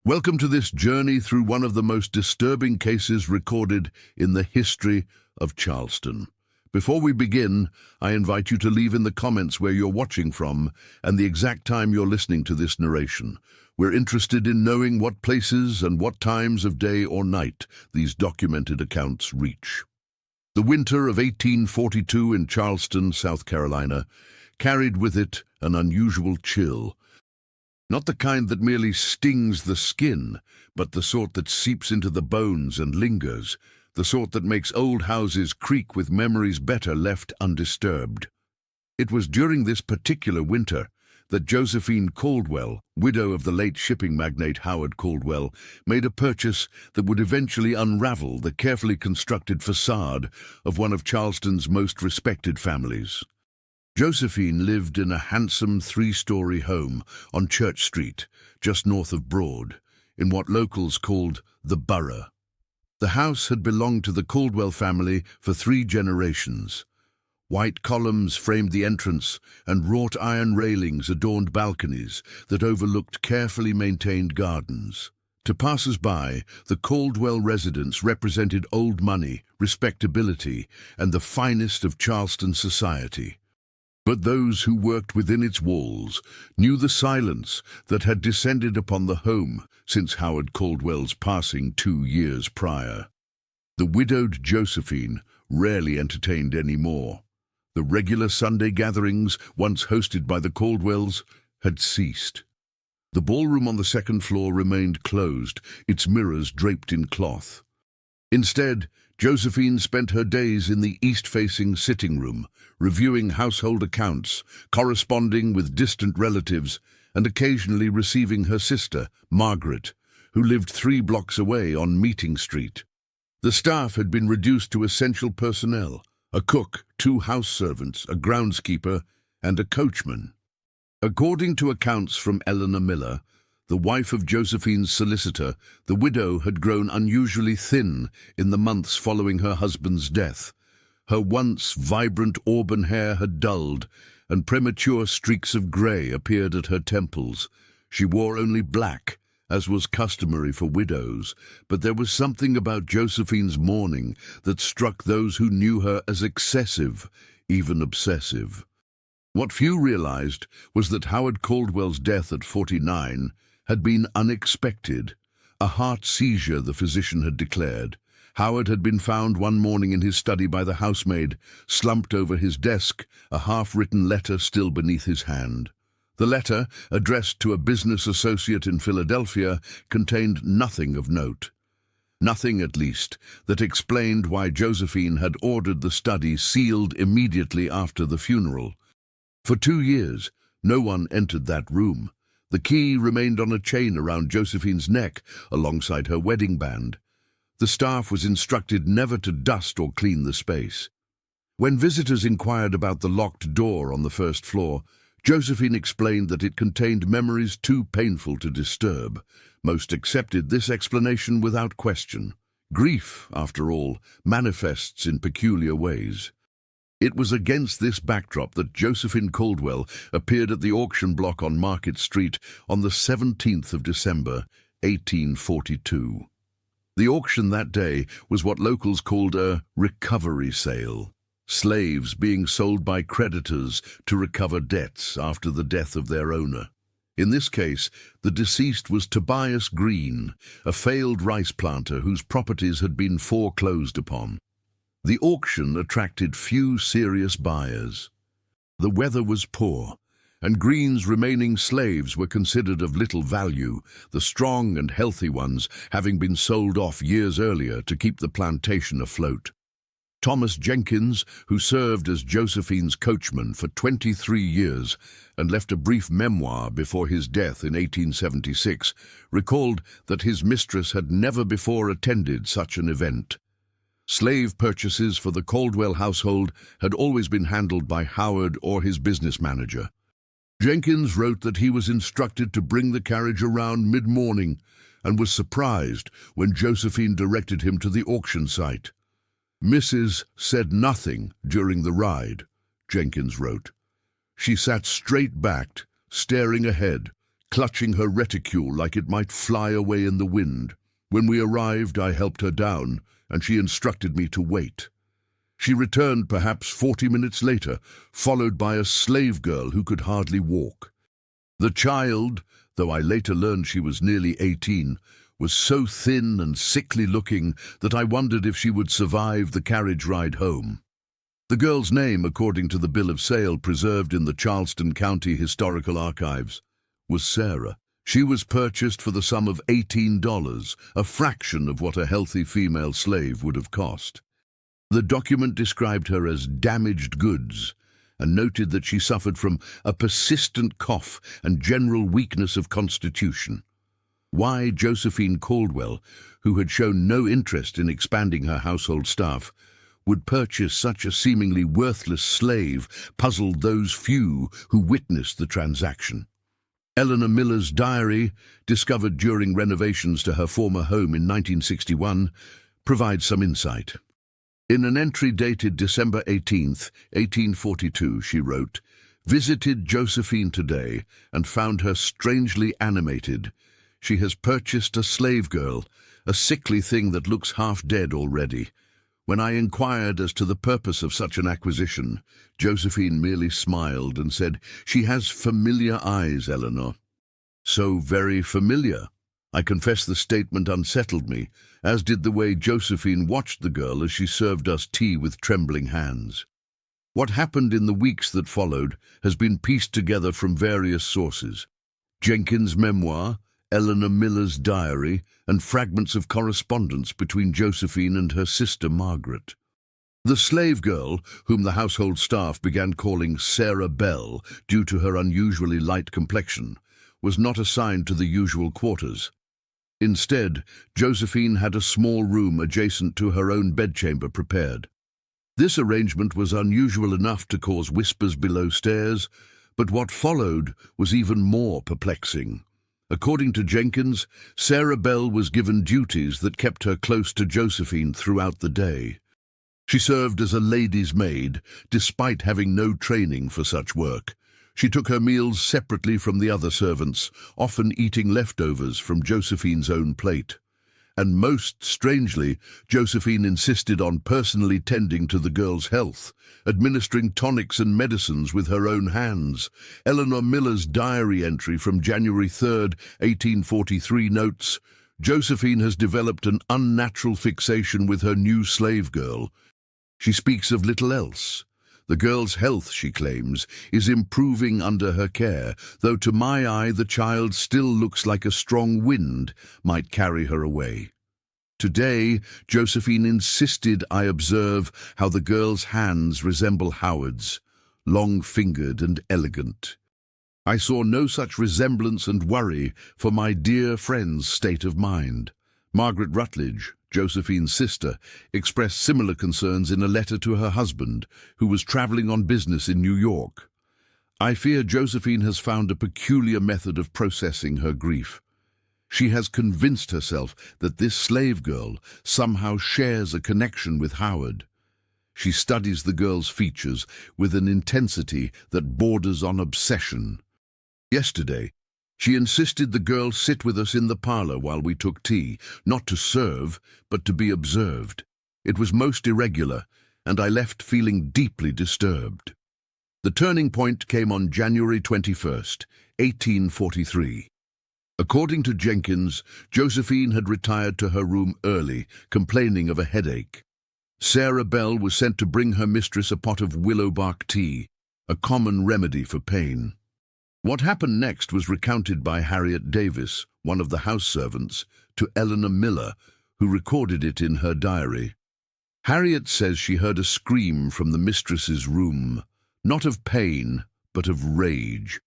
Welcome to this journey through one of the most disturbing cases recorded in the history of Charleston. Before we begin, I invite you to leave in the comments where you're watching from and the exact time you're listening to this narration. We're interested in knowing what places and what times of day or night these documented accounts reach. The winter of 1842 in Charleston, South Carolina, carried with it an unusual chill. Not the kind that merely stings the skin, but the sort that seeps into the bones and lingers, the sort that makes old houses creak with memories better left undisturbed. It was during this particular winter that Josephine Caldwell, widow of the late shipping magnate Howard Caldwell, made a purchase that would eventually unravel the carefully constructed facade of one of Charleston's most respected families. Josephine lived in a handsome three-story home on Church Street, just north of Broad, in what locals called the Borough. The house had belonged to the Caldwell family for 3 generations. White columns framed the entrance, and wrought iron railings adorned balconies that overlooked carefully maintained gardens. To passers-by, the Caldwell residence represented old money, respectability, and the finest of Charleston society. But those who worked within its walls knew the silence that had descended upon the home since Howard Caldwell's passing 2 years prior. The widowed Josephine rarely entertained any more. The regular Sunday gatherings, once hosted by the Caldwells, had ceased. The ballroom on the 2nd floor remained closed, its mirrors draped in cloth. Instead, Josephine spent her days in the east-facing sitting room, reviewing household accounts, corresponding with distant relatives, and occasionally receiving her sister, Margaret, who lived 3 blocks away on Meeting Street. The staff had been reduced to essential personnel: a cook, 2 house servants, a groundskeeper, and a coachman. According to accounts from Eleanor Miller, the wife of Josephine's solicitor, the widow had grown unusually thin in the months following her husband's death. Her once vibrant auburn hair had dulled, and premature streaks of grey appeared at her temples. She wore only black, as was customary for widows, but there was something about Josephine's mourning that struck those who knew her as excessive, even obsessive. What few realized was that Howard Caldwell's death at 49 had been unexpected. A heart seizure, the physician had declared. Howard had been found one morning in his study by the housemaid, slumped over his desk, a half-written letter still beneath his hand. The letter, addressed to a business associate in Philadelphia, contained nothing of note. Nothing, at least, that explained why Josephine had ordered the study sealed immediately after the funeral. For 2 years, no one entered that room. The key remained on a chain around Josephine's neck, alongside her wedding band. The staff was instructed never to dust or clean the space. When visitors inquired about the locked door on the 1st floor, Josephine explained that it contained memories too painful to disturb. Most accepted this explanation without question. Grief, after all, manifests in peculiar ways. It was against this backdrop that Josephine Caldwell appeared at the auction block on Market Street on the 17th of December, 1842. The auction that day was what locals called a recovery sale, slaves being sold by creditors to recover debts after the death of their owner. In this case, the deceased was Tobias Green, a failed rice planter whose properties had been foreclosed upon. The auction attracted few serious buyers. The weather was poor, and Green's remaining slaves were considered of little value, the strong and healthy ones having been sold off years earlier to keep the plantation afloat. Thomas Jenkins, who served as Josephine's coachman for 23 years and left a brief memoir before his death in 1876, recalled that his mistress had never before attended such an event. Slave purchases for the Caldwell household had always been handled by Howard or his business manager. Jenkins wrote that he was instructed to bring the carriage around mid-morning and was surprised when Josephine directed him to the auction site. Mrs. said nothing during the ride, Jenkins wrote. She sat straight-backed, staring ahead, clutching her reticule like it might fly away in the wind. When we arrived, I helped her down, and she instructed me to wait. She returned perhaps 40 minutes later, followed by a slave girl who could hardly walk. The child, though I later learned she was nearly 18, was so thin and sickly-looking that I wondered if she would survive the carriage ride home. The girl's name, according to the bill of sale preserved in the Charleston County Historical Archives, was Sarah. She was purchased for the sum of $18, a fraction of what a healthy female slave would have cost. The document described her as damaged goods and noted that she suffered from a persistent cough and general weakness of constitution. Why Josephine Caldwell, who had shown no interest in expanding her household staff, would purchase such a seemingly worthless slave puzzled those few who witnessed the transaction. Eleanor Miller's diary, discovered during renovations to her former home in 1961, provides some insight. In an entry dated December 18, 1842, she wrote, "Visited Josephine today and found her strangely animated. She has purchased a slave girl, a sickly thing that looks half dead already. When I inquired as to the purpose of such an acquisition, Josephine merely smiled and said, 'She has familiar eyes, Eleanor.' So very familiar. I confess the statement unsettled me, as did the way Josephine watched the girl as she served us tea with trembling hands. What happened in the weeks that followed has been pieced together from various sources. Jenkins' memoir, Eleanor Miller's diary, and fragments of correspondence between Josephine and her sister Margaret. The slave girl, whom the household staff began calling Sarah Bell due to her unusually light complexion, was not assigned to the usual quarters. Instead, Josephine had a small room adjacent to her own bedchamber prepared. This arrangement was unusual enough to cause whispers below stairs, but what followed was even more perplexing. According to Jenkins, Sarah Bell was given duties that kept her close to Josephine throughout the day. She served as a lady's maid, despite having no training for such work. She took her meals separately from the other servants, often eating leftovers from Josephine's own plate. And most strangely, Josephine insisted on personally tending to the girl's health, administering tonics and medicines with her own hands. Eleanor Miller's diary entry from January 3, 1843 notes, "Josephine has developed an unnatural fixation with her new slave girl. She speaks of little else. The girl's health, she claims, is improving under her care, though to my eye the child still looks like a strong wind might carry her away. Today, Josephine insisted I observe how the girl's hands resemble Howard's, long-fingered and elegant. I saw no such resemblance and worry for my dear friend's state of mind." Margaret Rutledge, Josephine's sister, expressed similar concerns in a letter to her husband, who was traveling on business in New York. "I fear Josephine has found a peculiar method of processing her grief. She has convinced herself that this slave girl somehow shares a connection with Howard. She studies the girl's features with an intensity that borders on obsession. Yesterday, she insisted the girl sit with us in the parlor while we took tea, not to serve, but to be observed. It was most irregular, and I left feeling deeply disturbed." The turning point came on January 21, 1843. According to Jenkins, Josephine had retired to her room early, complaining of a headache. Sarah Bell was sent to bring her mistress a pot of willow bark tea, a common remedy for pain. What happened next was recounted by Harriet Davis, one of the house servants, to Eleanor Miller, who recorded it in her diary. Harriet says she heard a scream from the mistress's room, not of pain, but of rage.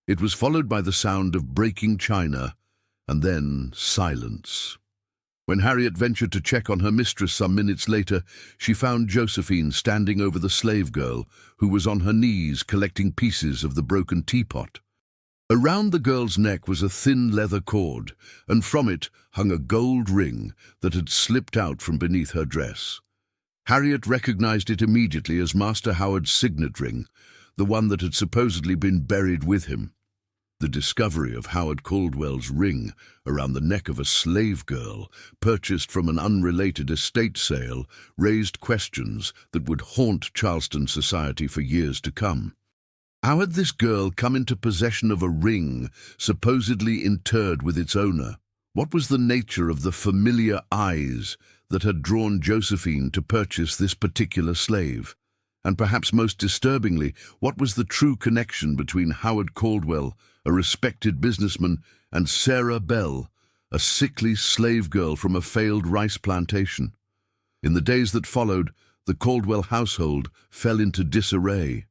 It was followed by the sound of breaking china, and then silence. When Harriet ventured to check on her mistress some minutes later, she found Josephine standing over the slave girl, who was on her knees collecting pieces of the broken teapot. Around the girl's neck was a thin leather cord, and from it hung a gold ring that had slipped out from beneath her dress. Harriet recognized it immediately as Master Howard's signet ring, the one that had supposedly been buried with him. The discovery of Howard Caldwell's ring around the neck of a slave girl purchased from an unrelated estate sale raised questions that would haunt Charleston society for years to come. How had this girl come into possession of a ring supposedly interred with its owner? What was the nature of the familiar eyes that had drawn Josephine to purchase this particular slave? And perhaps most disturbingly, what was the true connection between Howard Caldwell, a respected businessman, and Sarah Bell, a sickly slave girl from a failed rice plantation? In the days that followed, the Caldwell household fell into disarray.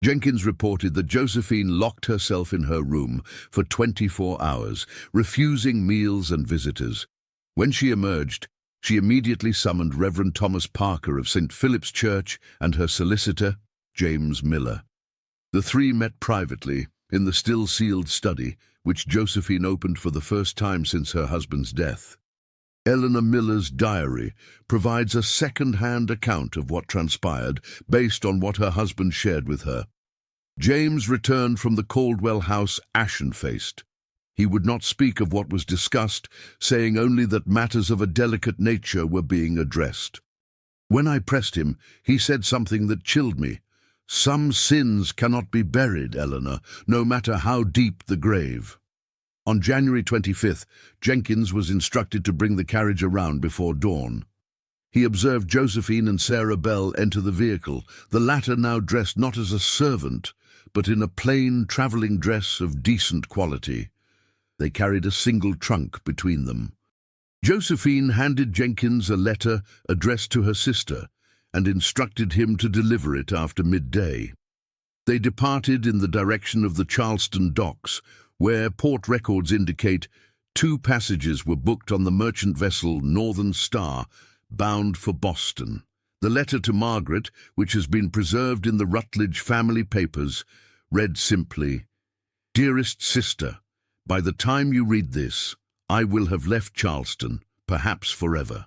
Jenkins reported that Josephine locked herself in her room for 24 hours, refusing meals and visitors. When she emerged, she immediately summoned Reverend Thomas Parker of St. Philip's Church and her solicitor, James Miller. The three met privately in the still-sealed study, which Josephine opened for the first time since her husband's death. Eleanor Miller's diary provides a second-hand account of what transpired based on what her husband shared with her. James returned from the Caldwell house ashen-faced. He would not speak of what was discussed, saying only that matters of a delicate nature were being addressed. When I pressed him, he said something that chilled me. "Some sins cannot be buried, Eleanor, no matter how deep the grave." On January 25th, Jenkins was instructed to bring the carriage around before dawn. He observed Josephine and Sarah Bell enter the vehicle, the latter now dressed not as a servant, but in a plain traveling dress of decent quality. They carried a single trunk between them. Josephine handed Jenkins a letter addressed to her sister and instructed him to deliver it after midday. They departed in the direction of the Charleston docks, where port records indicate 2 passages were booked on the merchant vessel Northern Star, bound for Boston. The letter to Margaret, which has been preserved in the Rutledge family papers, read simply, "Dearest sister, by the time you read this, I will have left Charleston, perhaps forever.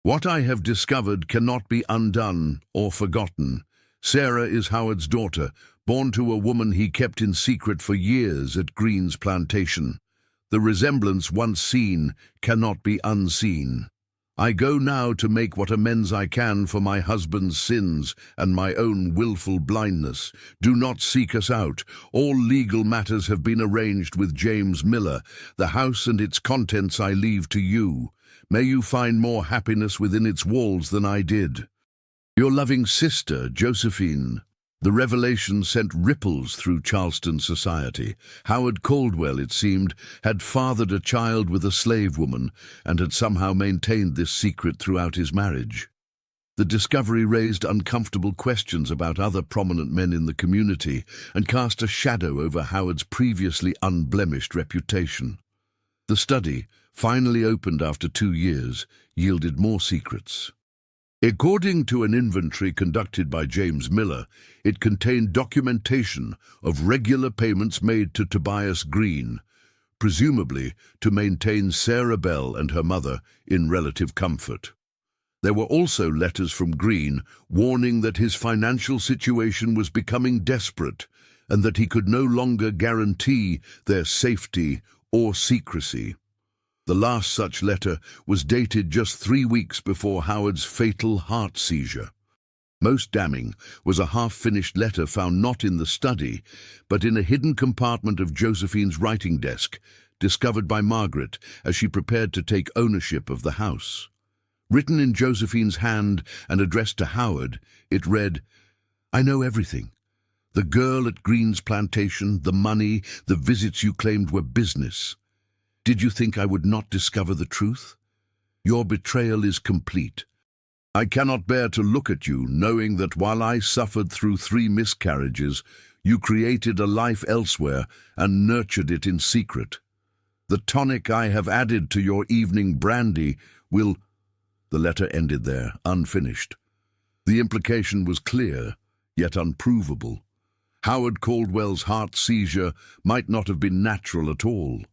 What I have discovered cannot be undone or forgotten. Sarah is Howard's daughter, born to a woman he kept in secret for years at Green's plantation. The resemblance once seen cannot be unseen. I go now to make what amends I can for my husband's sins and my own willful blindness. Do not seek us out. All legal matters have been arranged with James Miller. The house and its contents I leave to you. May you find more happiness within its walls than I did. Your loving sister, Josephine." The revelation sent ripples through Charleston society. Howard Caldwell, it seemed, had fathered a child with a slave woman and had somehow maintained this secret throughout his marriage. The discovery raised uncomfortable questions about other prominent men in the community and cast a shadow over Howard's previously unblemished reputation. The study, finally opened after 2 years, yielded more secrets. According to an inventory conducted by James Miller, it contained documentation of regular payments made to Tobias Green, presumably to maintain Sarah Bell and her mother in relative comfort. There were also letters from Green warning that his financial situation was becoming desperate and that he could no longer guarantee their safety or secrecy. The last such letter was dated just 3 weeks before Howard's fatal heart seizure. Most damning was a half-finished letter found not in the study, but in a hidden compartment of Josephine's writing desk, discovered by Margaret as she prepared to take ownership of the house. Written in Josephine's hand and addressed to Howard, it read, "I know everything. The girl at Green's plantation, the money, the visits you claimed were business. Did you think I would not discover the truth? Your betrayal is complete. I cannot bear to look at you, knowing that while I suffered through 3 miscarriages, you created a life elsewhere and nurtured it in secret. The tonic I have added to your evening brandy will—" The letter ended there, unfinished. The implication was clear, yet unprovable. Howard Caldwell's heart seizure might not have been natural at all.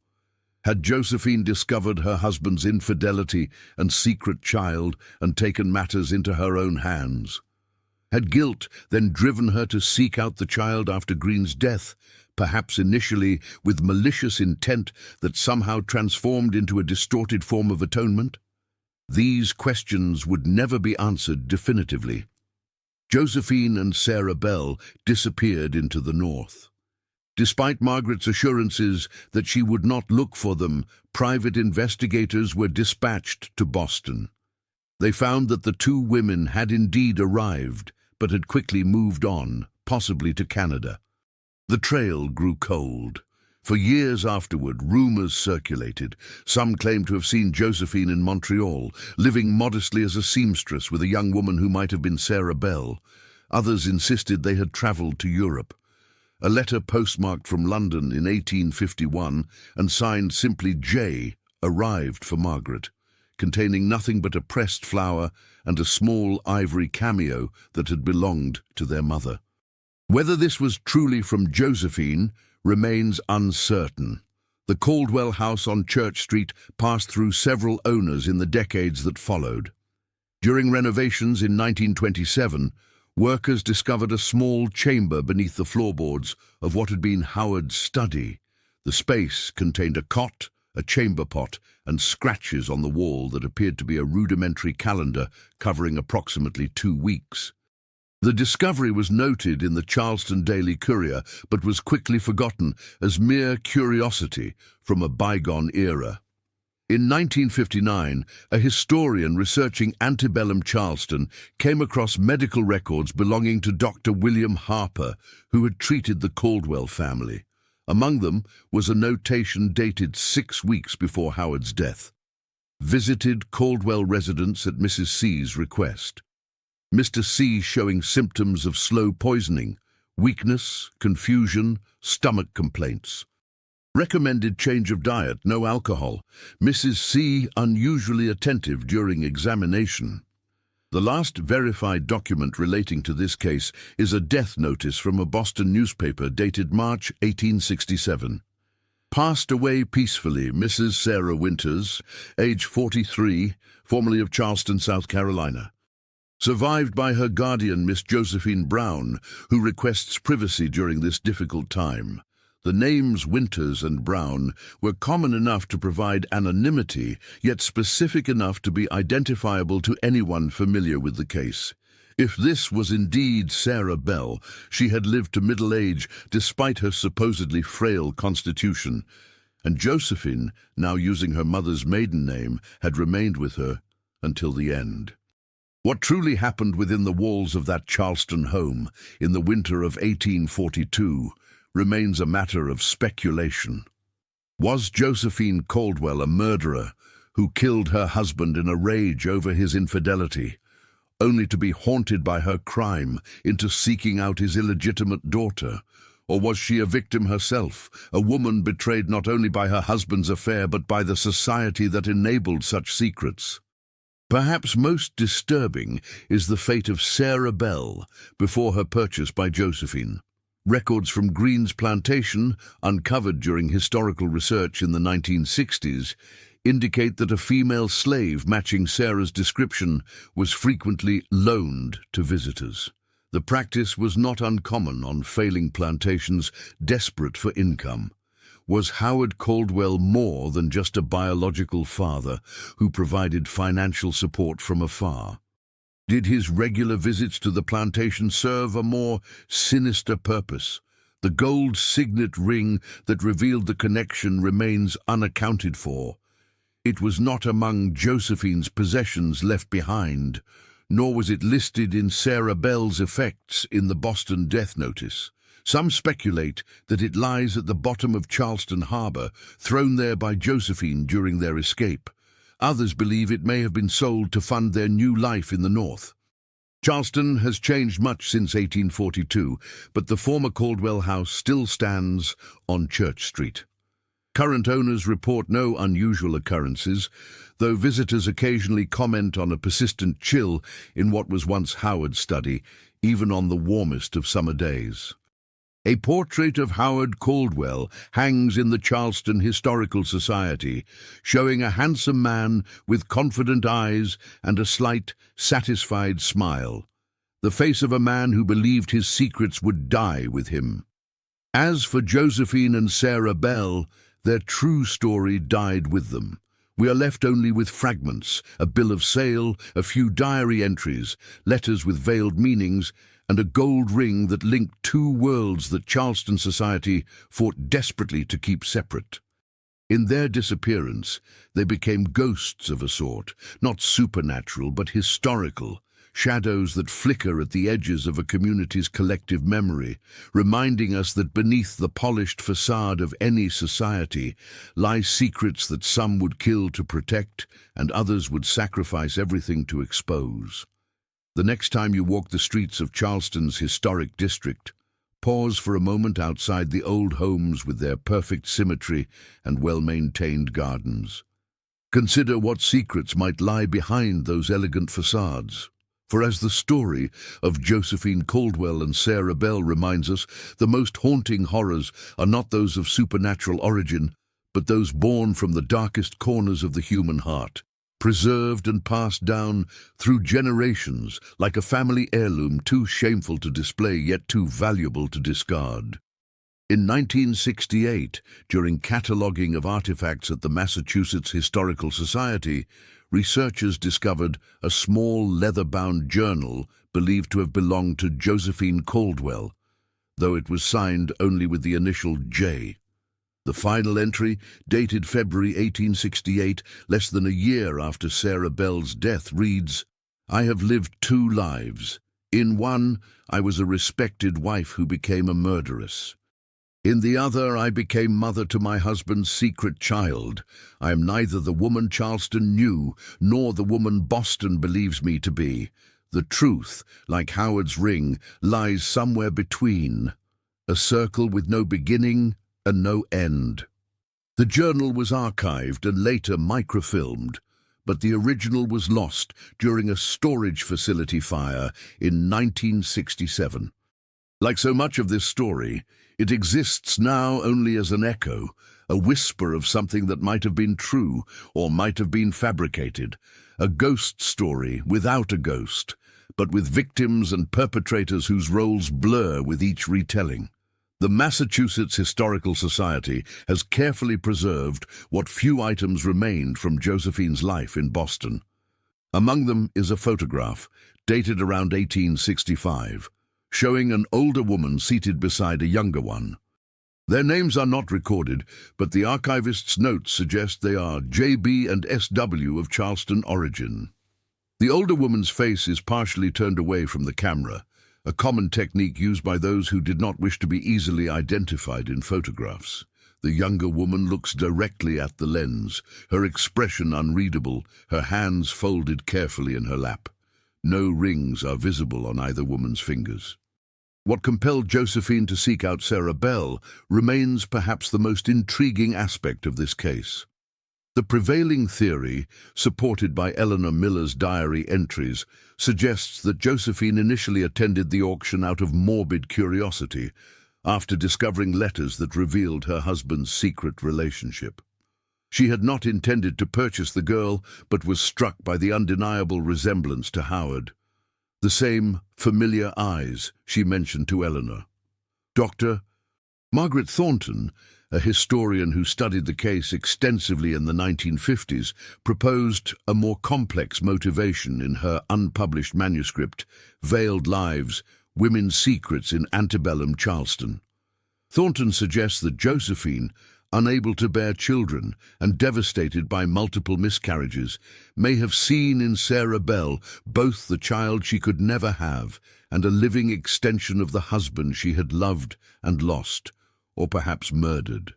Had Josephine discovered her husband's infidelity and secret child and taken matters into her own hands? Had guilt then driven her to seek out the child after Green's death, perhaps initially with malicious intent that somehow transformed into a distorted form of atonement? These questions would never be answered definitively. Josephine and Sarah Bell disappeared into the north. Despite Margaret's assurances that she would not look for them, private investigators were dispatched to Boston. They found that the two women had indeed arrived, but had quickly moved on, possibly to Canada. The trail grew cold. For years afterward, rumors circulated. Some claimed to have seen Josephine in Montreal, living modestly as a seamstress with a young woman who might have been Sarah Bell. Others insisted they had traveled to Europe. A letter postmarked from London in 1851 and signed simply J arrived for Margaret, containing nothing but a pressed flower and a small ivory cameo that had belonged to their mother. Whether this was truly from Josephine remains uncertain. The Caldwell house on Church Street passed through several owners in the decades that followed. During renovations in 1927, workers discovered a small chamber beneath the floorboards of what had been Howard's study. The space contained a cot, a chamber pot, and scratches on the wall that appeared to be a rudimentary calendar covering approximately 2 weeks. The discovery was noted in the Charleston Daily Courier, but was quickly forgotten as mere curiosity from a bygone era. In 1959, a historian researching antebellum Charleston came across medical records belonging to Dr. William Harper, who had treated the Caldwell family. Among them was a notation dated 6 weeks before Howard's death. Visited Caldwell residence at Mrs. C's request. Mr. C showing symptoms of slow poisoning, weakness, confusion, stomach complaints. Recommended change of diet, no alcohol. Mrs. C unusually attentive during examination. The last verified document relating to this case is a death notice from a Boston newspaper dated March 1867. Passed away peacefully, Mrs. Sarah Winters, age 43, formerly of Charleston, South Carolina. Survived by her guardian, Miss Josephine Brown, who requests privacy during this difficult time. The names Winters and Brown were common enough to provide anonymity, yet specific enough to be identifiable to anyone familiar with the case. If this was indeed Sarah Bell, she had lived to middle age despite her supposedly frail constitution, and Josephine, now using her mother's maiden name, had remained with her until the end. What truly happened within the walls of that Charleston home in the winter of 1842 remains a matter of speculation. Was Josephine Caldwell a murderer who killed her husband in a rage over his infidelity, only to be haunted by her crime into seeking out his illegitimate daughter? Or was she a victim herself, a woman betrayed not only by her husband's affair but by the society that enabled such secrets? Perhaps most disturbing is the fate of Sarah Bell before her purchase by Josephine. Records from Green's plantation, uncovered during historical research in the 1960s, indicate that a female slave matching Sarah's description was frequently loaned to visitors. The practice was not uncommon on failing plantations desperate for income. Was Howard Caldwell more than just a biological father who provided financial support from afar? Did his regular visits to the plantation serve a more sinister purpose? The gold signet ring that revealed the connection remains unaccounted for. It was not among Josephine's possessions left behind, nor was it listed in Sarah Bell's effects in the Boston death notice. Some speculate that it lies at the bottom of Charleston Harbor, thrown there by Josephine during their escape. Others believe it may have been sold to fund their new life in the north. Charleston has changed much since 1842, but the former Caldwell house still stands on Church Street. Current owners report no unusual occurrences, though visitors occasionally comment on a persistent chill in what was once Howard's study, even on the warmest of summer days. A portrait of Howard Caldwell hangs in the Charleston Historical Society, showing a handsome man with confident eyes and a slight, satisfied smile. the face of a man who believed his secrets would die with him. As for Josephine and Sarah Bell, their true story died with them. We are left only with fragments, a bill of sale, a few diary entries, letters with veiled meanings, and a gold ring that linked two worlds that Charleston society fought desperately to keep separate. In their disappearance, they became ghosts of a sort, not supernatural but historical, shadows that flicker at the edges of a community's collective memory, reminding us that beneath the polished facade of any society lie secrets that some would kill to protect and others would sacrifice everything to expose. The next time you walk the streets of Charleston's historic district, pause for a moment outside the old homes with their perfect symmetry and well-maintained gardens. Consider what secrets might lie behind those elegant facades. For as the story of Josephine Caldwell and Sarah Bell reminds us, the most haunting horrors are not those of supernatural origin, but those born from the darkest corners of the human heart, preserved and passed down through generations like a family heirloom too shameful to display yet too valuable to discard. In 1968, during cataloguing of artifacts at the Massachusetts Historical Society, researchers discovered a small leather-bound journal believed to have belonged to Josephine Caldwell, though it was signed only with the initial J. The final entry, dated February 1868, less than a year after Sarah Bell's death, reads, "I have lived two lives. In one, I was a respected wife who became a murderess. In the other, I became mother to my husband's secret child. I am neither the woman Charleston knew, nor the woman Boston believes me to be. The truth, like Howard's ring, lies somewhere between, a circle with no beginning and no end." The journal was archived and later microfilmed, but the original was lost during a storage facility fire in 1967. Like so much of this story, it exists now only as an echo, a whisper of something that might have been true or might have been fabricated, a ghost story without a ghost, but with victims and perpetrators whose roles blur with each retelling. The Massachusetts Historical Society has carefully preserved what few items remained from Josephine's life in Boston. Among them is a photograph, dated around 1865, showing an older woman seated beside a younger one. Their names are not recorded, but the archivist's notes suggest they are J.B. and S.W. of Charleston origin. The older woman's face is partially turned away from the camera, a common technique used by those who did not wish to be easily identified in photographs. The younger woman looks directly at the lens, her expression unreadable, her hands folded carefully in her lap. No rings are visible on either woman's fingers. What compelled Josephine to seek out Sarah Bell remains perhaps the most intriguing aspect of this case. The prevailing theory, supported by Eleanor Miller's diary entries, suggests that Josephine initially attended the auction out of morbid curiosity, after discovering letters that revealed her husband's secret relationship. She had not intended to purchase the girl, but was struck by the undeniable resemblance to Howard. The same familiar eyes, she mentioned to Eleanor. Dr. Margaret Thornton, a historian who studied the case extensively in the 1950s, proposed a more complex motivation in her unpublished manuscript, Veiled Lives, Women's Secrets in Antebellum Charleston. Thornton suggests that Josephine, unable to bear children and devastated by multiple miscarriages, may have seen in Sarah Bell both the child she could never have and a living extension of the husband she had loved and lost, or perhaps murdered.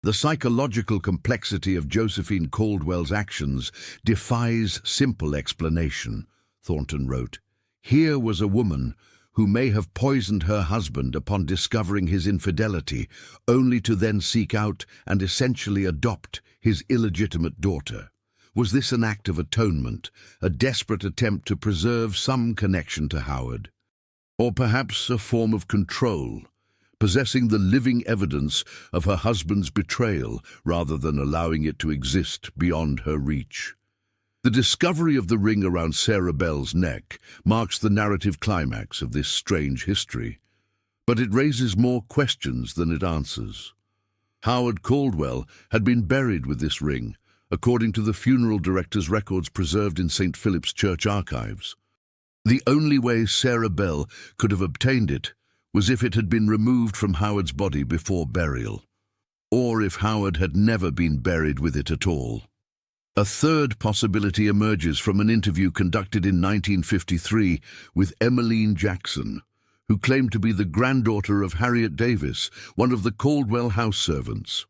The psychological complexity of Josephine Caldwell's actions defies simple explanation, Thornton wrote. Here was a woman who may have poisoned her husband upon discovering his infidelity, only to then seek out and essentially adopt his illegitimate daughter. Was this an act of atonement, a desperate attempt to preserve some connection to Howard? Or perhaps a form of control, possessing the living evidence of her husband's betrayal rather than allowing it to exist beyond her reach? The discovery of the ring around Sarah Bell's neck marks the narrative climax of this strange history, but it raises more questions than it answers. Howard Caldwell had been buried with this ring, according to the funeral director's records preserved in St. Philip's Church archives. The only way Sarah Bell could have obtained it was if it had been removed from Howard's body before burial, or if Howard had never been buried with it at all. A third possibility emerges from an interview conducted in 1953 with Emmeline Jackson, who claimed to be the granddaughter of Harriet Davis, one of the Caldwell house servants.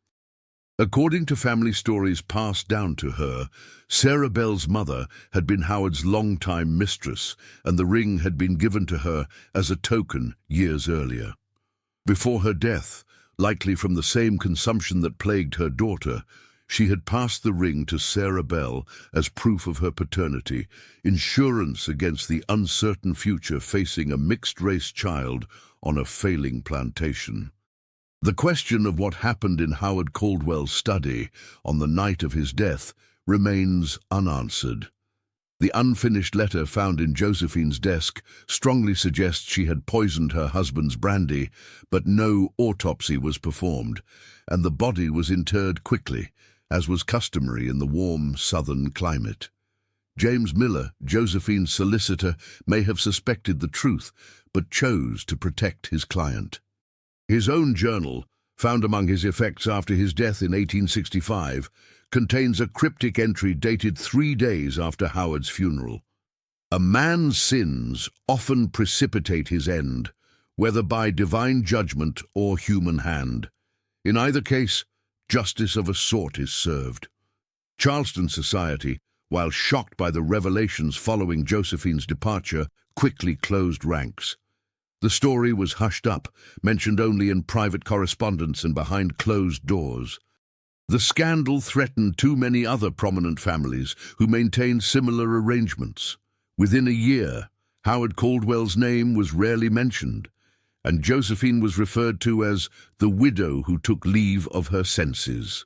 According to family stories passed down to her, Sarah Bell's mother had been Howard's longtime mistress, and the ring had been given to her as a token years earlier. Before her death, likely from the same consumption that plagued her daughter, she had passed the ring to Sarah Bell as proof of her paternity, insurance against the uncertain future facing a mixed-race child on a failing plantation. The question of what happened in Howard Caldwell's study on the night of his death remains unanswered. The unfinished letter found in Josephine's desk strongly suggests she had poisoned her husband's brandy, but no autopsy was performed, and the body was interred quickly, as was customary in the warm southern climate. James Miller, Josephine's solicitor, may have suspected the truth, but chose to protect his client. His own journal, found among his effects after his death in 1865, contains a cryptic entry dated 3 days after Howard's funeral. "A man's sins often precipitate his end, whether by divine judgment or human hand. In either case, justice of a sort is served." Charleston society, while shocked by the revelations following Josephine's departure, quickly closed ranks. The story was hushed up, mentioned only in private correspondence and behind closed doors. The scandal threatened too many other prominent families who maintained similar arrangements. Within a year, Howard Caldwell's name was rarely mentioned, and Josephine was referred to as the widow who took leave of her senses.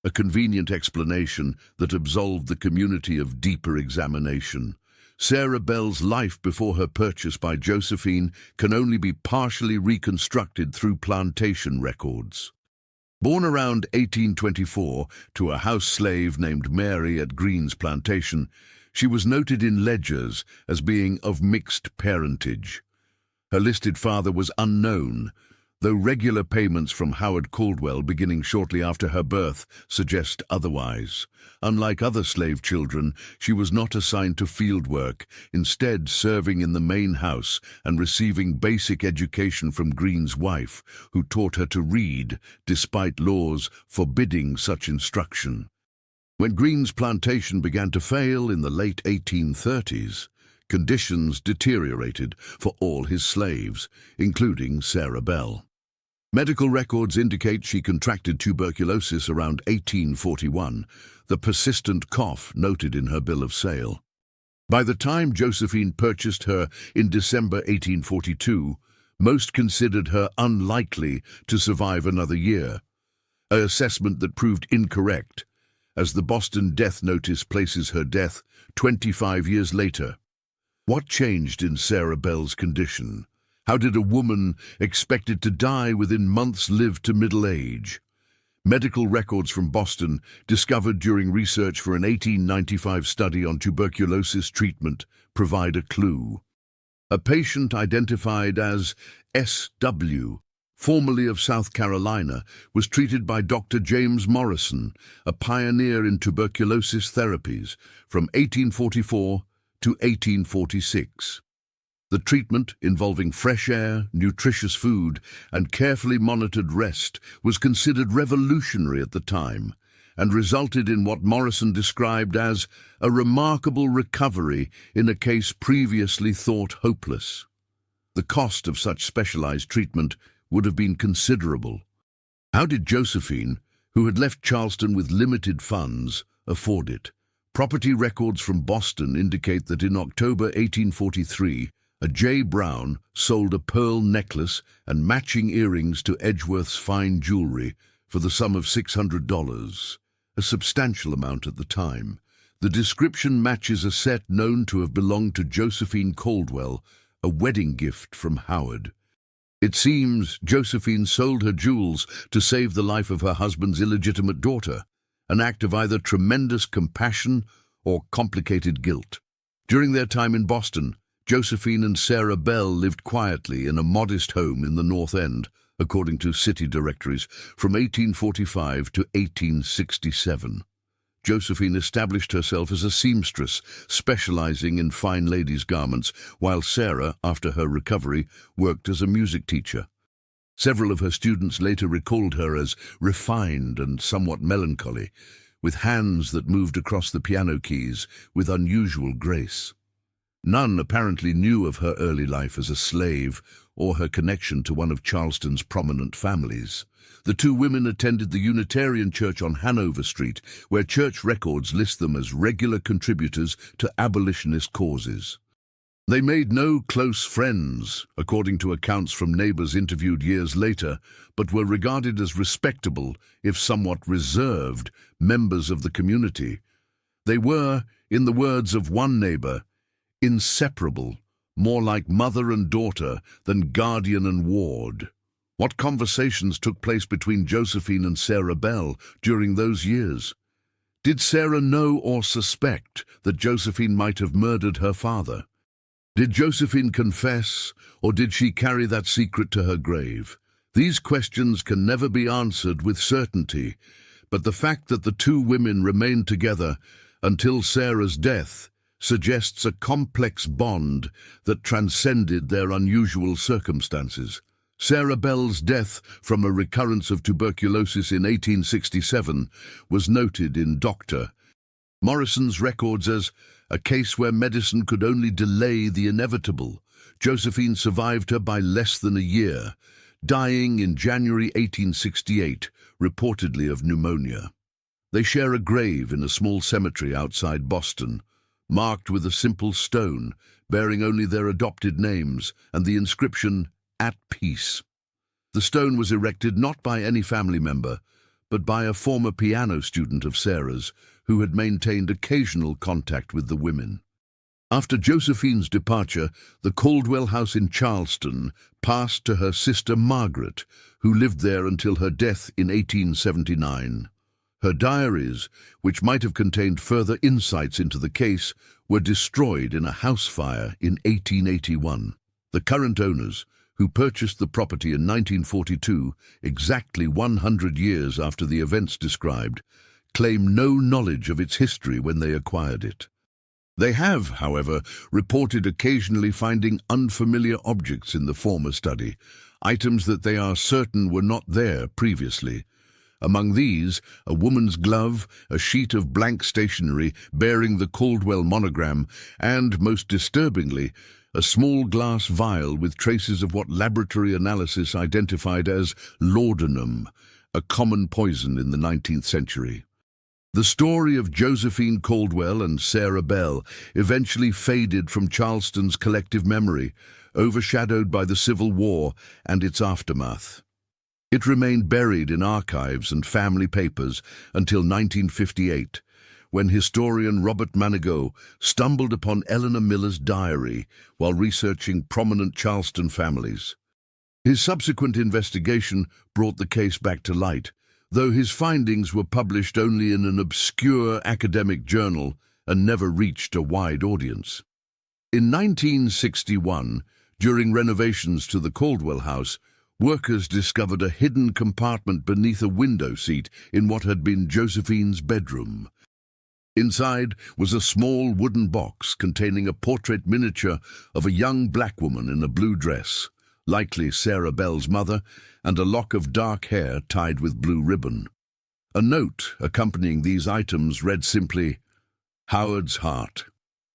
A convenient explanation that absolved the community of deeper examination. Sarah Bell's life before her purchase by Josephine can only be partially reconstructed through plantation records. Born around 1824 to a house slave named Mary at Green's plantation, she was noted in ledgers as being of mixed parentage. Her listed father was unknown, though regular payments from Howard Caldwell beginning shortly after her birth suggest otherwise. Unlike other slave children, she was not assigned to field work, instead serving in the main house and receiving basic education from Green's wife, who taught her to read, despite laws forbidding such instruction. When Green's plantation began to fail in the late 1830s, conditions deteriorated for all his slaves, including Sarah Bell. Medical records indicate she contracted tuberculosis around 1841, the persistent cough noted in her bill of sale. By the time Josephine purchased her in December 1842, most considered her unlikely to survive another year, an assessment that proved incorrect, as the Boston death notice places her death 25 years later. What changed in Sarah Bell's condition? How did a woman expected to die within months live to middle age? Medical records from Boston, discovered during research for an 1895 study on tuberculosis treatment, provide a clue. A patient identified as S.W., formerly of South Carolina, was treated by Dr. James Morrison, a pioneer in tuberculosis therapies, from 1844 to 1846. The treatment, involving fresh air, nutritious food, and carefully monitored rest, was considered revolutionary at the time, and resulted in what Morrison described as a remarkable recovery in a case previously thought hopeless. The cost of such specialized treatment would have been considerable. How did Josephine, who had left Charleston with limited funds, afford it? Property records from Boston indicate that in October 1843, a J. Brown sold a pearl necklace and matching earrings to Edgeworth's fine jewelry for the sum of $600, a substantial amount at the time. The description matches a set known to have belonged to Josephine Caldwell, a wedding gift from Howard. It seems Josephine sold her jewels to save the life of her husband's illegitimate daughter, an act of either tremendous compassion or complicated guilt. During their time in Boston, Josephine and Sarah Bell lived quietly in a modest home in the North End, according to city directories, from 1845 to 1867. Josephine established herself as a seamstress, specializing in fine ladies' garments, while Sarah, after her recovery, worked as a music teacher. Several of her students later recalled her as refined and somewhat melancholy, with hands that moved across the piano keys with unusual grace. None apparently knew of her early life as a slave or her connection to one of Charleston's prominent families. The two women attended the Unitarian Church on Hanover Street, where church records list them as regular contributors to abolitionist causes. They made no close friends, according to accounts from neighbors interviewed years later, but were regarded as respectable, if somewhat reserved, members of the community. They were, in the words of one neighbor, inseparable, more like mother and daughter than guardian and ward. What conversations took place between Josephine and Sarah Bell during those years? Did Sarah know or suspect that Josephine might have murdered her father? Did Josephine confess, or did she carry that secret to her grave? These questions can never be answered with certainty, but the fact that the two women remained together until Sarah's death suggests a complex bond that transcended their unusual circumstances. Sarah Bell's death from a recurrence of tuberculosis in 1867 was noted in Dr. Morrison's records as a case where medicine could only delay the inevitable. Josephine survived her by less than a year, dying in January 1868, reportedly of pneumonia. They share a grave in a small cemetery outside Boston, marked with a simple stone bearing only their adopted names and the inscription, "At Peace." The stone was erected not by any family member, but by a former piano student of Sarah's, who had maintained occasional contact with the women. After Josephine's departure, the Caldwell house in Charleston passed to her sister Margaret, who lived there until her death in 1879. Her diaries, which might have contained further insights into the case, were destroyed in a house fire in 1881. The current owners, who purchased the property in 1942, exactly 100 years after the events described, claim no knowledge of its history when they acquired it. They have, however, reported occasionally finding unfamiliar objects in the former study, items that they are certain were not there previously. Among these, a woman's glove, a sheet of blank stationery bearing the Caldwell monogram, and, most disturbingly, a small glass vial with traces of what laboratory analysis identified as laudanum, a common poison in the 19th century. The story of Josephine Caldwell and Sarah Bell eventually faded from Charleston's collective memory, overshadowed by the Civil War and its aftermath. It remained buried in archives and family papers until 1958, when historian Robert Manigault stumbled upon Eleanor Miller's diary while researching prominent Charleston families. His subsequent investigation brought the case back to light, though his findings were published only in an obscure academic journal and never reached a wide audience. In 1961, during renovations to the Caldwell house, workers discovered a hidden compartment beneath a window seat in what had been Josephine's bedroom. Inside was a small wooden box containing a portrait miniature of a young black woman in a blue dress, likely Sarah Bell's mother, and a lock of dark hair tied with blue ribbon. A note accompanying these items read simply, "Howard's heart.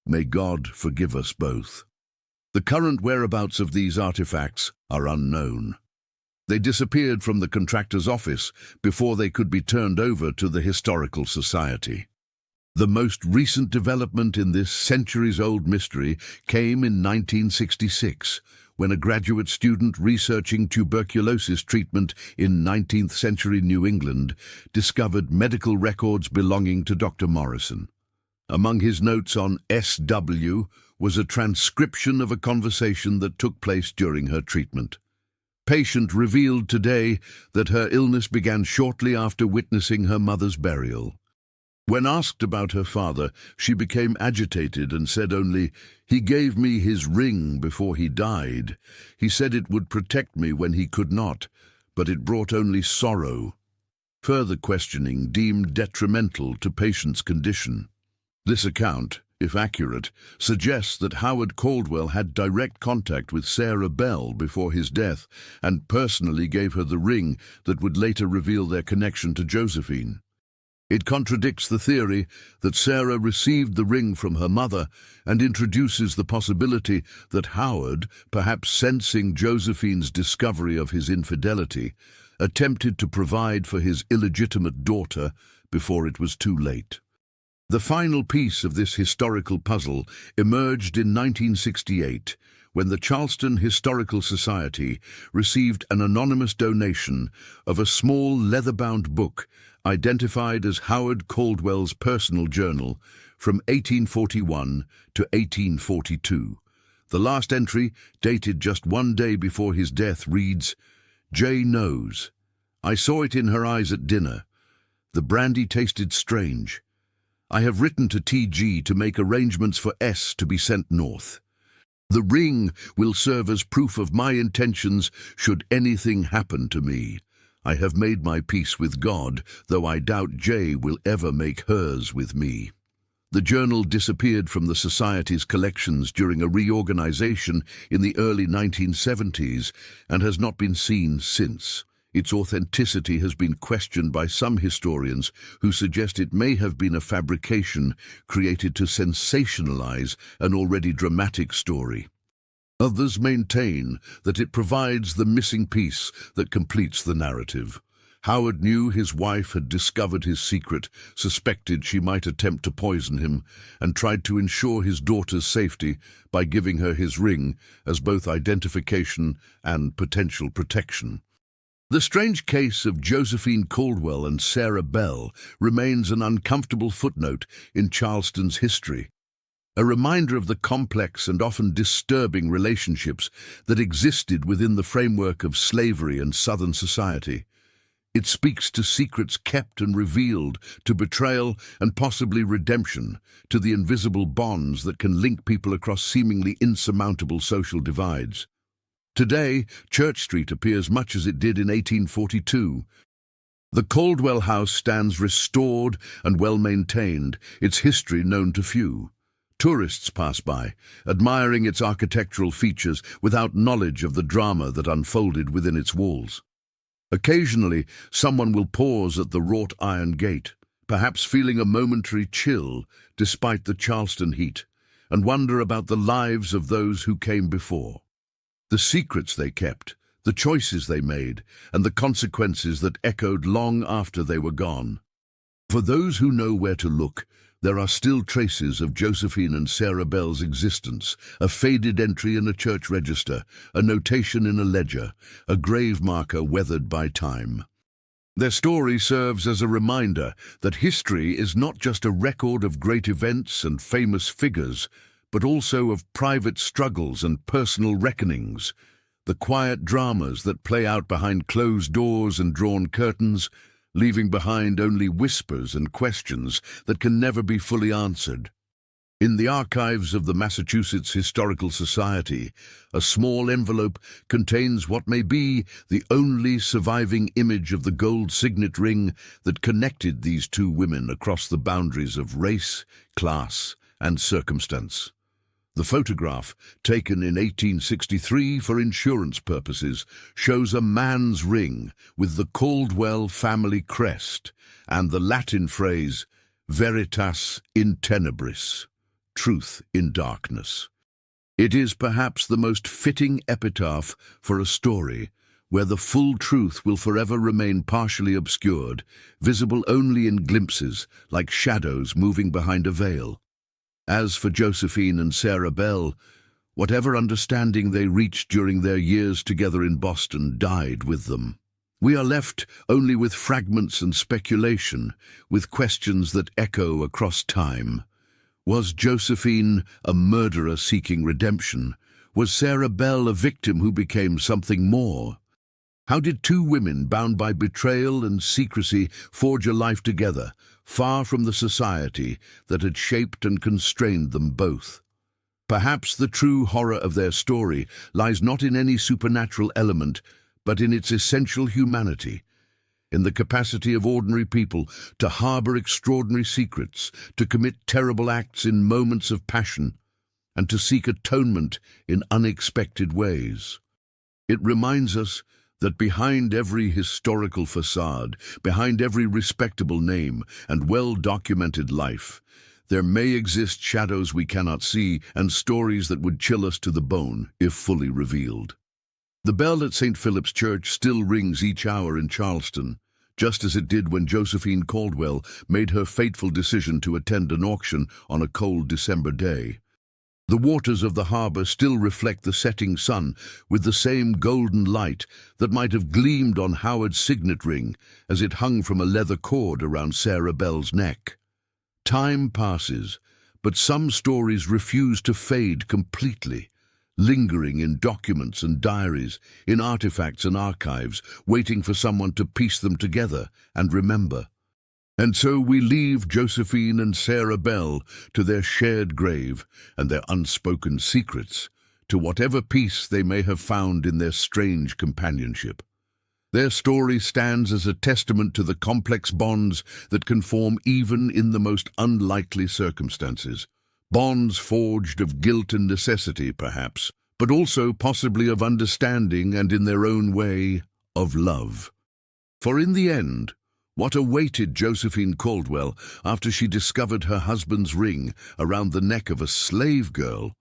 May God forgive us both." The current whereabouts of these artifacts are unknown. They disappeared from the contractor's office before they could be turned over to the Historical Society. The most recent development in this centuries-old mystery came in 1966, when a graduate student researching tuberculosis treatment in 19th-century New England discovered medical records belonging to Dr. Morrison. Among his notes on SW was a transcription of a conversation that took place during her treatment. Patient revealed today that her illness began shortly after witnessing her mother's burial. When asked about her father, she became agitated and said only, "He gave me his ring before he died. He said it would protect me when he could not, but it brought only sorrow." Further questioning deemed detrimental to patient's condition. This account, if accurate, suggests that Howard Caldwell had direct contact with Sarah Bell before his death and personally gave her the ring that would later reveal their connection to Josephine. It contradicts the theory that Sarah received the ring from her mother and introduces the possibility that Howard, perhaps sensing Josephine's discovery of his infidelity, attempted to provide for his illegitimate daughter before it was too late. The final piece of this historical puzzle emerged in 1968 when the Charleston Historical Society received an anonymous donation of a small leather-bound book identified as Howard Caldwell's personal journal from 1841 to 1842. The last entry, dated just one day before his death, reads, "J knows. I saw it in her eyes at dinner. The brandy tasted strange. I have written to TG to make arrangements for S to be sent north. The ring will serve as proof of my intentions should anything happen to me. I have made my peace with God, though I doubt J will ever make hers with me." The journal disappeared from the Society's collections during a reorganization in the early 1970s and has not been seen since. Its authenticity has been questioned by some historians who suggest it may have been a fabrication created to sensationalize an already dramatic story. Others maintain that it provides the missing piece that completes the narrative. Howard knew his wife had discovered his secret, suspected she might attempt to poison him, and tried to ensure his daughter's safety by giving her his ring as both identification and potential protection. The strange case of Josephine Caldwell and Sarah Bell remains an uncomfortable footnote in Charleston's history, a reminder of the complex and often disturbing relationships that existed within the framework of slavery and Southern society. It speaks to secrets kept and revealed, to betrayal and possibly redemption, to the invisible bonds that can link people across seemingly insurmountable social divides. Today, Church Street appears much as it did in 1842. The Caldwell House stands restored and well-maintained, its history known to few. Tourists pass by, admiring its architectural features without knowledge of the drama that unfolded within its walls. Occasionally, someone will pause at the wrought iron gate, perhaps feeling a momentary chill despite the Charleston heat, and wonder about the lives of those who came before. The secrets they kept, the choices they made, and the consequences that echoed long after they were gone. For those who know where to look, there are still traces of Josephine and Sarah Bell's existence, a faded entry in a church register, a notation in a ledger, a grave marker weathered by time. Their story serves as a reminder that history is not just a record of great events and famous figures, but also of private struggles and personal reckonings, the quiet dramas that play out behind closed doors and drawn curtains, leaving behind only whispers and questions that can never be fully answered. In the archives of the Massachusetts Historical Society, a small envelope contains what may be the only surviving image of the gold signet ring that connected these two women across the boundaries of race, class, and circumstance. The photograph, taken in 1863 for insurance purposes, shows a man's ring with the Caldwell family crest and the Latin phrase veritas in tenebris, truth in darkness. It is perhaps the most fitting epitaph for a story where the full truth will forever remain partially obscured, visible only in glimpses, like shadows moving behind a veil. As for Josephine and Sarah Bell, whatever understanding they reached during their years together in Boston died with them. We are left only with fragments and speculation, with questions that echo across time. Was Josephine a murderer seeking redemption? Was Sarah Bell a victim who became something more? How did two women bound by betrayal and secrecy forge a life together, far from the society that had shaped and constrained them both? Perhaps the true horror of their story lies not in any supernatural element, but in its essential humanity, in the capacity of ordinary people to harbor extraordinary secrets, to commit terrible acts in moments of passion, and to seek atonement in unexpected ways. It reminds us that behind every historical facade, behind every respectable name and well-documented life, there may exist shadows we cannot see and stories that would chill us to the bone if fully revealed. The bell at St. Philip's Church still rings each hour in Charleston, just as it did when Josephine Caldwell made her fateful decision to attend an auction on a cold December day. The waters of the harbor still reflect the setting sun with the same golden light that might have gleamed on Howard's signet ring as it hung from a leather cord around Sarah Bell's neck. Time passes, but some stories refuse to fade completely, lingering in documents and diaries, in artifacts and archives, waiting for someone to piece them together and remember. And so we leave Josephine and Sarah Bell to their shared grave and their unspoken secrets, to whatever peace they may have found in their strange companionship. Their story stands as a testament to the complex bonds that can form even in the most unlikely circumstances. Bonds forged of guilt and necessity, perhaps, but also possibly of understanding and, in their own way, of love. For in the end, what awaited Josephine Caldwell after she discovered her husband's ring around the neck of a slave girl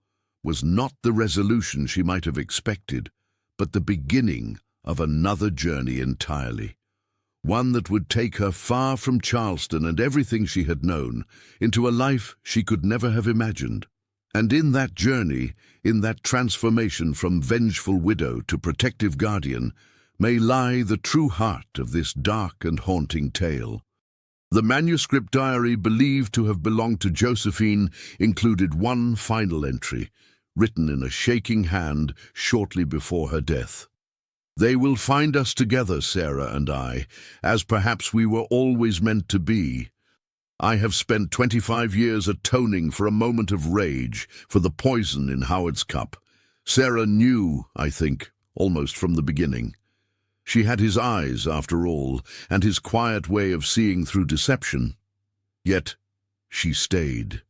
was not the resolution she might have expected, but the beginning of another journey entirely. One that would take her far from Charleston and everything she had known, into a life she could never have imagined. And in that journey, in that transformation from vengeful widow to protective guardian, may lie the true heart of this dark and haunting tale. The manuscript diary believed to have belonged to Josephine included one final entry, written in a shaking hand shortly before her death. "They will find us together, Sarah and I, as perhaps we were always meant to be. I have spent 25 years atoning for a moment of rage, for the poison in Howard's cup. Sarah knew, I think, almost from the beginning. She had his eyes, after all, and his quiet way of seeing through deception. Yet she stayed.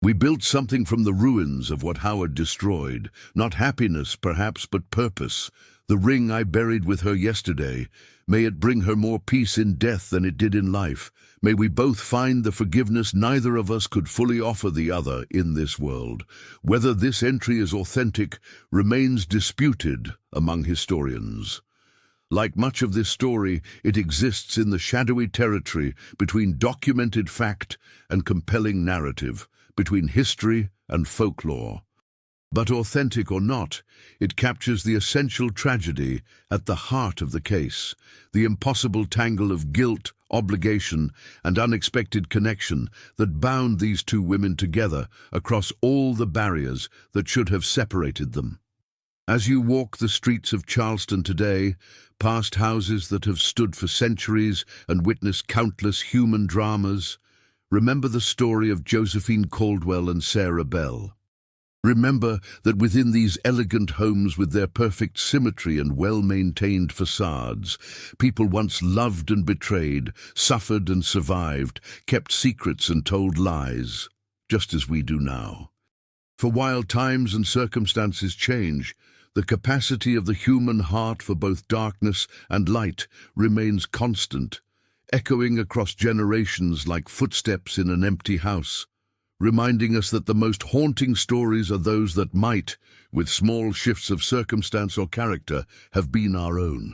We built something from the ruins of what Howard destroyed, not happiness, perhaps, but purpose. The ring I buried with her yesterday, may it bring her more peace in death than it did in life. May we both find the forgiveness neither of us could fully offer the other in this world. Whether this entry is authentic remains disputed among historians. Like much of this story, it exists in the shadowy territory between documented fact and compelling narrative, between history and folklore. But authentic or not, it captures the essential tragedy at the heart of the case, the impossible tangle of guilt, obligation, and unexpected connection that bound these two women together across all the barriers that should have separated them. As you walk the streets of Charleston today, past houses that have stood for centuries and witnessed countless human dramas, remember the story of Josephine Caldwell and Sarah Bell. Remember that within these elegant homes with their perfect symmetry and well-maintained facades, people once loved and betrayed, suffered and survived, kept secrets and told lies, just as we do now. For while times and circumstances change, the capacity of the human heart for both darkness and light remains constant, echoing across generations like footsteps in an empty house, reminding us that the most haunting stories are those that might, with small shifts of circumstance or character, have been our own.